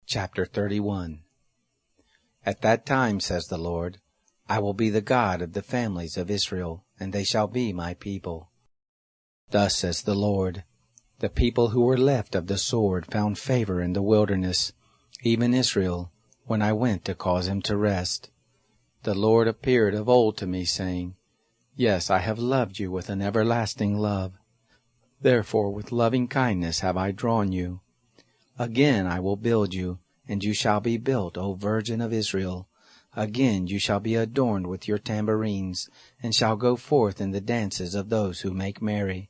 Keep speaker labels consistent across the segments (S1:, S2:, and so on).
S1: Chapter 31. At that time, says the Lord, I will be the God of the families of Israel, and they shall be my people. Thus says the Lord, the people who were left of the sword found favor in the wilderness, even Israel, when I went to cause him to rest. The Lord appeared of old to me, saying, Yes, I have loved you with an everlasting love. Therefore with loving kindness have I drawn you. Again I will build you, and you shall be built, O Virgin of Israel. Again you shall be adorned with your tambourines, and shall go forth in the dances of those who make merry.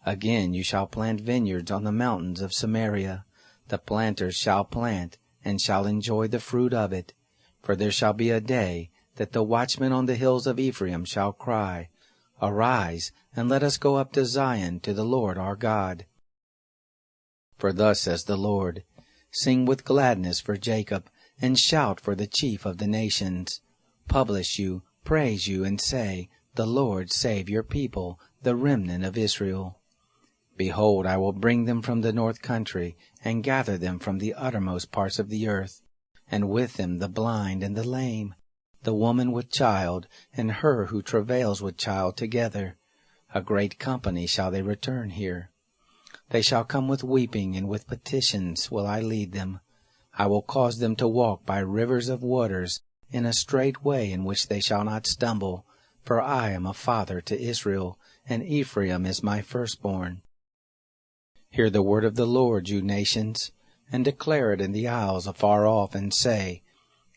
S1: Again you shall plant vineyards on the mountains of Samaria. The planters shall plant, and shall enjoy the fruit of it. For there shall be a day that the watchmen on the hills of Ephraim shall cry, Arise, and let us go up to Zion, to the Lord our God. For thus says the Lord, Sing with gladness for Jacob, and shout for the chief of the nations. Publish you, praise you, and say, The Lord save your people, the remnant of Israel. Behold, I will bring them from the north country, and gather them from the uttermost parts of the earth, and with them the blind and the lame, the woman with child, and her who travails with child together. A great company shall they return here. They shall come with weeping, and with petitions will I lead them. I will cause them to walk by rivers of waters, in a straight way in which they shall not stumble. For I am a father to Israel, and Ephraim is my firstborn. Hear the word of the Lord, you nations, and declare it in the isles afar off, and say,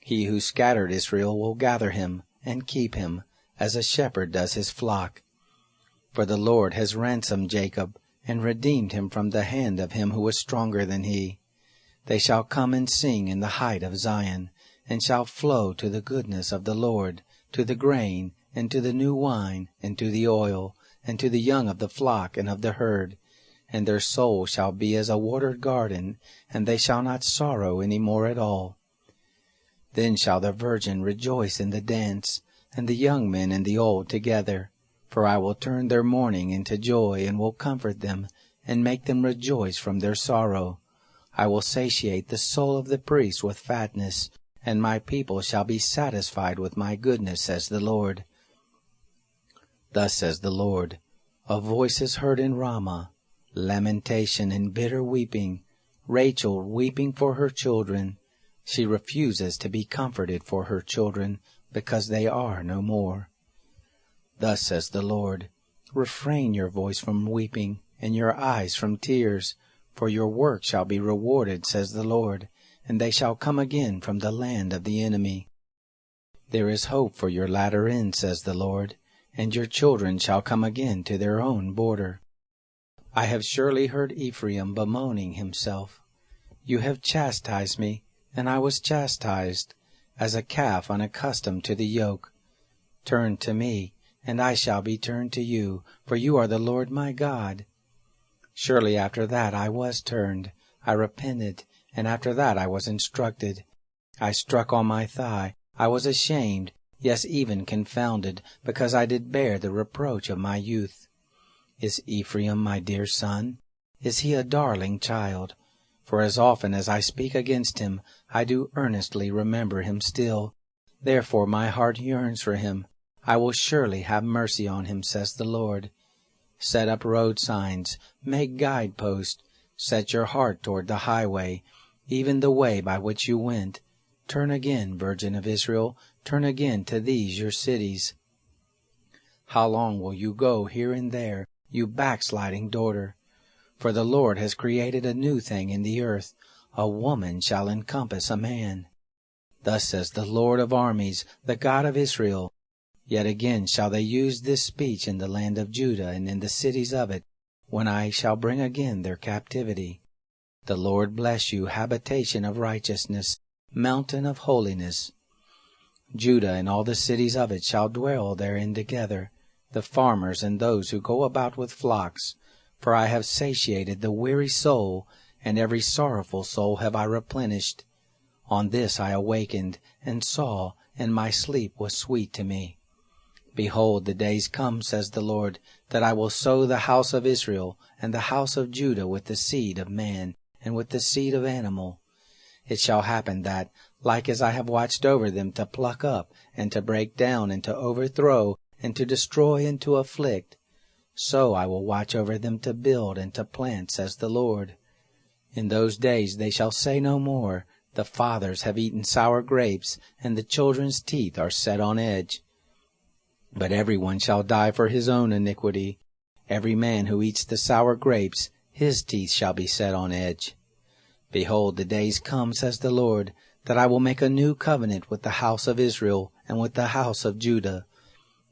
S1: He who scattered Israel will gather him, and keep him, as a shepherd does his flock. For the Lord has ransomed Jacob, and redeemed him from the hand of him who was stronger than he. They shall come and sing in the height of Zion, and shall flow to the goodness of the Lord, to the grain, and to the new wine, and to the oil, and to the young of the flock and of the herd. And their soul shall be as a watered garden, and they shall not sorrow any more at all. Then shall the virgin rejoice in the dance, and the young men and the old together. For I will turn their mourning into joy, and will comfort them, and make them rejoice from their sorrow. I will satiate the soul of the priest with fatness, and my people shall be satisfied with my goodness, says the Lord. Thus says the Lord, A voice is heard in Ramah, lamentation and bitter weeping, Rachel weeping for her children. She refuses to be comforted for her children, because they are no more. Thus says the Lord, Refrain your voice from weeping, and your eyes from tears, for your work shall be rewarded, says the Lord, and they shall come again from the land of the enemy. There is hope for your latter end, says the Lord, and your children shall come again to their own border. I have surely heard Ephraim bemoaning himself. You have chastised me, and I was chastised, as a calf unaccustomed to the yoke. Turn to me, and I shall be turned to you, for you are the Lord my God. Surely after that I was turned, I repented, and after that I was instructed. I struck on my thigh, I was ashamed, yes, even confounded, because I did bear the reproach of my youth. Is Ephraim my dear son? Is he a darling child? For as often as I speak against him, I do earnestly remember him still. Therefore my heart yearns for him. I will surely have mercy on him, says the Lord. Set up road signs, make guideposts, set your heart toward the highway, even the way by which you went. Turn again, Virgin of Israel, turn again to these your cities. How long will you go here and there, you backsliding daughter? For the Lord has created a new thing in the earth, a woman shall encompass a man. Thus says the Lord of armies, the God of Israel, Yet again shall they use this speech in the land of Judah and in the cities of it, when I shall bring again their captivity. The Lord bless you, habitation of righteousness, mountain of holiness. Judah and all the cities of it shall dwell therein together, the farmers and those who go about with flocks. For I have satiated the weary soul, and every sorrowful soul have I replenished. On this I awakened, and saw, and my sleep was sweet to me. Behold, the days come, says the Lord, that I will sow the house of Israel and the house of Judah with the seed of man and with the seed of animal. it shall happen that, like as I have watched over them to pluck up, and to break down, and to overthrow, and to destroy, and to afflict, so I will watch over them to build and to plant, says the Lord. In those days they shall say no more, the fathers have eaten sour grapes, and the children's teeth are set on edge. But every one shall die for his own iniquity. Every man who eats the sour grapes, his teeth shall be set on edge. Behold, the days come, says the Lord, that I will make a new covenant with the house of Israel and with the house of Judah,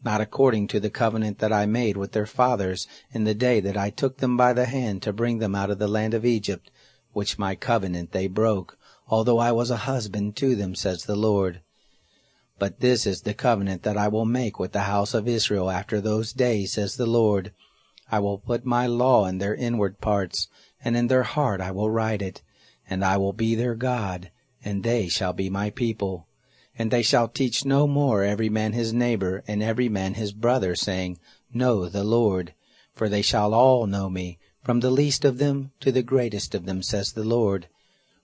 S1: not according to the covenant that I made with their fathers in the day that I took them by the hand to bring them out of the land of Egypt, which my covenant they broke, although I was a husband to them, says the Lord. But this is the covenant that I will make with the house of Israel after those days, says the Lord. I will put my law in their inward parts, and in their heart I will write it, and I will be their God, and they shall be my people. And they shall teach no more every man his neighbor, and every man his brother, saying, Know the Lord. For they shall all know me, from the least of them to the greatest of them, says the Lord.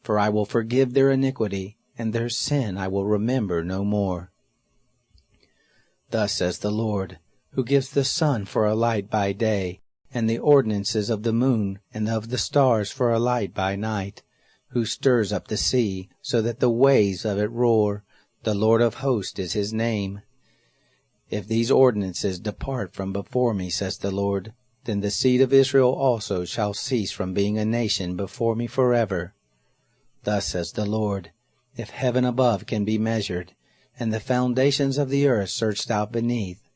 S1: For I will forgive their iniquity, and their sin I will remember no more. Thus says the Lord, who gives the sun for a light by day, and the ordinances of the moon and of the stars for a light by night, who stirs up the sea, so that the waves of it roar. The Lord of hosts is his name. If these ordinances depart from before me, says the Lord, then the seed of Israel also shall cease from being a nation before me forever. Thus says the Lord, if heaven above can be measured, and the foundations of the earth searched out beneath,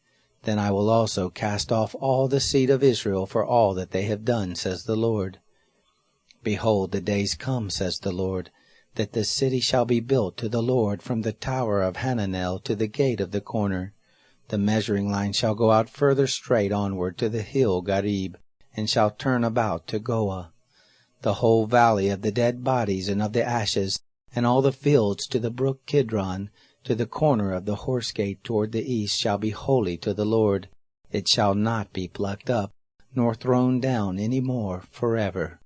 S1: then I will also cast off all the seed of Israel for all that they have done, says the Lord. Behold, the days come, says the Lord, that the city shall be built to the Lord from the tower of Hananel to the gate of the corner. The measuring line shall go out further straight onward to the hill Garib, and shall turn about to Goah. The whole valley of the dead bodies and of the ashes, and all the fields to the brook Kidron, to the corner of the horse gate toward the east, shall be holy to the Lord. It shall not be plucked up, nor thrown down any more forever.